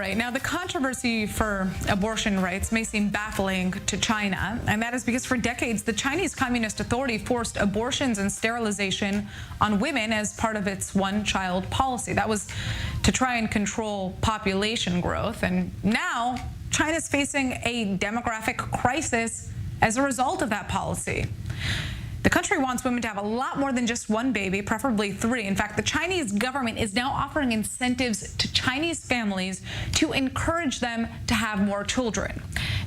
right. Now, the controversy for abortion rights may seem baffling to China, and that is because for decades, the Chinese Communist Authority forced abortions and sterilization on women as part of its one-child policy. That was to try and control population growth. And now, China's facing a demographic crisis as a result of that policy. The country wants women to have a lot more than just one baby, preferably 3. In fact, the Chinese government is now offering incentives to Chinese families to encourage them to have more children.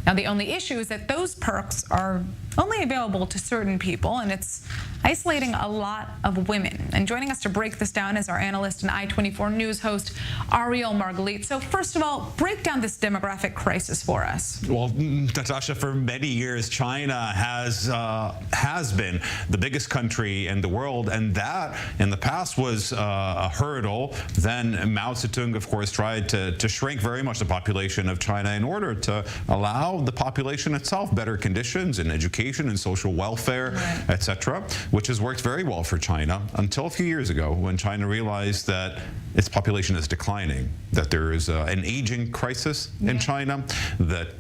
Now, the only issue is that those perks are only available to certain people, and it's isolating a lot of women. And joining us to break this down is our analyst and I-24 News host, Ariel Margalith. So first of all, break down this demographic crisis for us. Well, Natasha, for many years, China has been the biggest country in the world, and that in the past was a hurdle. Then Mao Zedong, of course, tried to shrink very much the population of China in order to allow the population itself better conditions in education and social welfare, right, etc., which has worked very well for China until a few years ago when China realized that its population is declining, that there is an aging crisis in China, that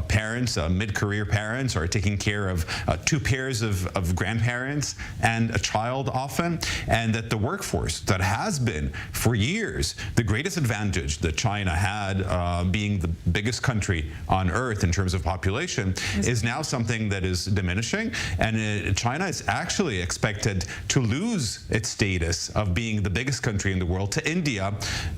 parents, mid-career parents, are taking care of 2 pairs of grandparents and a child often, and that the workforce that has been for years the greatest advantage that China had, being the biggest country on earth in terms of population, is now something that is diminishing, and China is actually expected to lose its status of being the biggest country in the world to India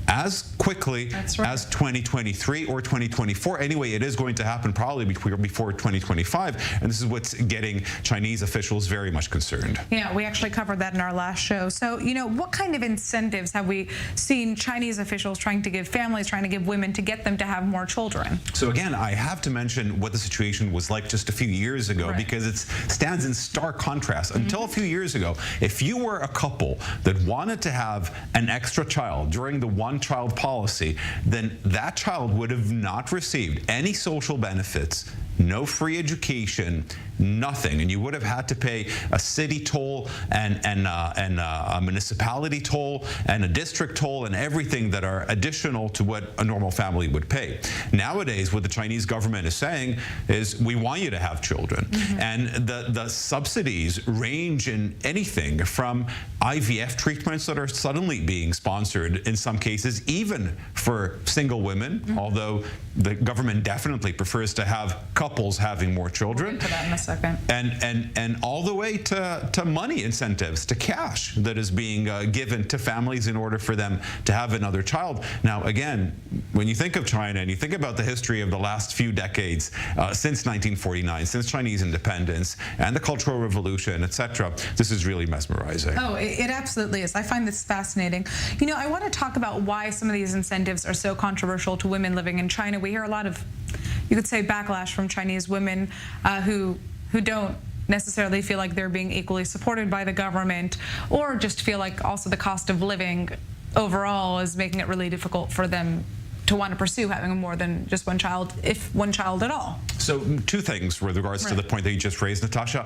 as quickly as 2023 or 2024. Anyway, it is going to happen probably before 2025, and this is what's getting Chinese officials very much concerned. Yeah, we actually covered that in our last show. So, you know, what kind of incentives have we seen Chinese officials trying to give families, trying to give women to get them to have more children? So again, I have to mention what the situation was like just a few years ago, because it stands in stark contrast. Until a few years ago, if you were a couple that wanted to have an extra child during the one-child policy, then that child would have not received any social benefits, no free education, nothing, and you would have had to pay a city toll and a municipality toll and a district toll and everything that are additional to what a normal family would pay. Nowadays, what the Chinese government is saying is, we want you to have children, and the subsidies range in anything from IVF treatments that are suddenly being sponsored in some cases, even for single women, although the government definitely prefers to have couples having more children. We'll get to that in a second. And all the way to money incentives, to cash that is being given to families in order for them to have another child. Now, again, when you think of China and you think about the history of the last few decades, since 1949, since Chinese independence and the Cultural Revolution, etc., this is really mesmerizing. Oh, it absolutely is. I find this fascinating. You know, I want to talk about why some of these incentives are so controversial to women living in China. We hear a lot of, you could say, backlash from Chinese women who don't necessarily feel like they're being equally supported by the government, or just feel like also the cost of living overall is making it really difficult for them to want to pursue having more than just one child, if one child at all. So 2 things with regards to the point that you just raised, Natasha.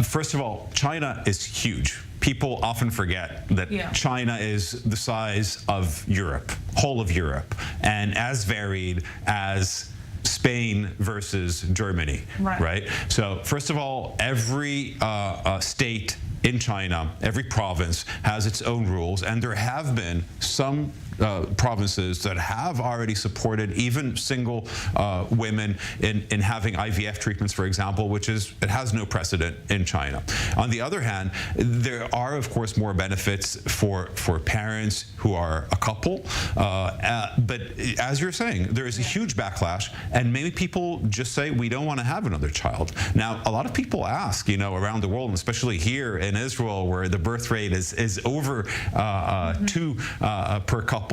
First of all, China is huge. People often forget that China is the size of Europe, whole of Europe, and as varied as Spain versus Germany, right? So first of all, every state in China, every province has its own rules, and there have been some provinces that have already supported even single women in having IVF treatments, for example, which is, it has no precedent in China. On the other hand, there are, of course, more benefits for parents who are a couple, but as you're saying, there is a huge backlash, and many people just say, we don't want to have another child. Now, a lot of people ask, you know, around the world, and especially here in Israel, where the birth rate is over 2 per couple,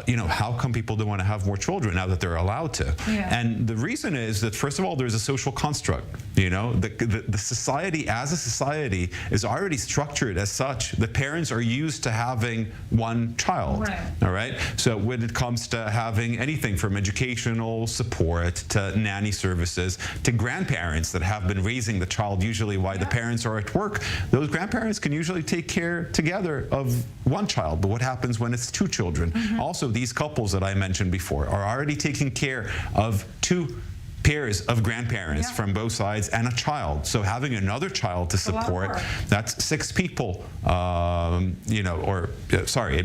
you know, how come people don't want to have more children now that they're allowed to? And the reason is that, first of all, there's a social construct. You know, the society as a society is already structured as such that parents are used to having one child. All right. So when it comes to having anything from educational support to nanny services to grandparents that have been raising the child usually while the parents are at work, those grandparents can usually take care together of one child. But what happens when it's 2 children? Also, these couples that I mentioned before are already taking care of 2 pairs of grandparents from both sides and a child. So having another child to support, that's 6 people, it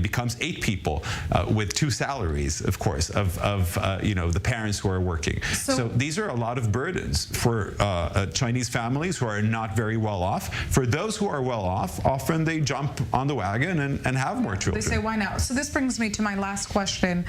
becomes 8 people with 2 salaries, of course, of the parents who are working. So these are a lot of burdens for Chinese families who are not very well off. For those who are well off, often they jump on the wagon and have more children. They say, why now? So this brings me to my last question,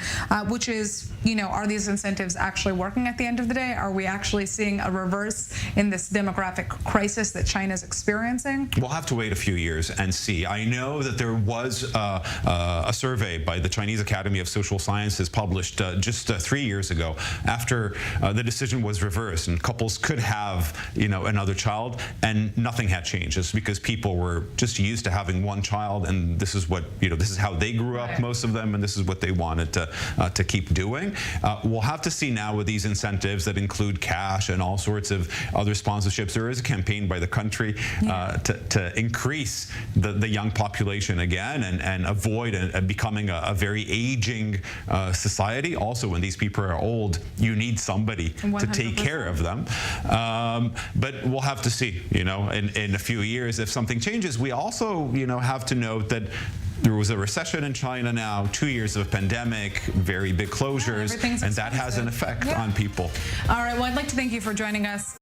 which is, are these incentives actually working at the end of the day? Are we actually seeing a reverse in this demographic crisis that China's experiencing? We'll have to wait a few years and see. I know that there was a survey by the Chinese Academy of Social Sciences published just 3 years ago after the decision was reversed and couples could have, another child, and nothing had changed. It's because people were just used to having one child, and this is what, this is how they grew up, most of them, and this is what they wanted to keep doing. We'll have to see now with these incentives that include cash and all sorts of other sponsorships. There is a campaign by the country to increase the young population again and avoid becoming a very aging society. Also, when these people are old, you need somebody 100%. To take care of them. But we'll have to see, in a few years if something changes. We also, have to note that there was a recession in China now, 2 years of pandemic, very big closures, and that has an effect on people. All right, well, I'd like to thank you for joining us.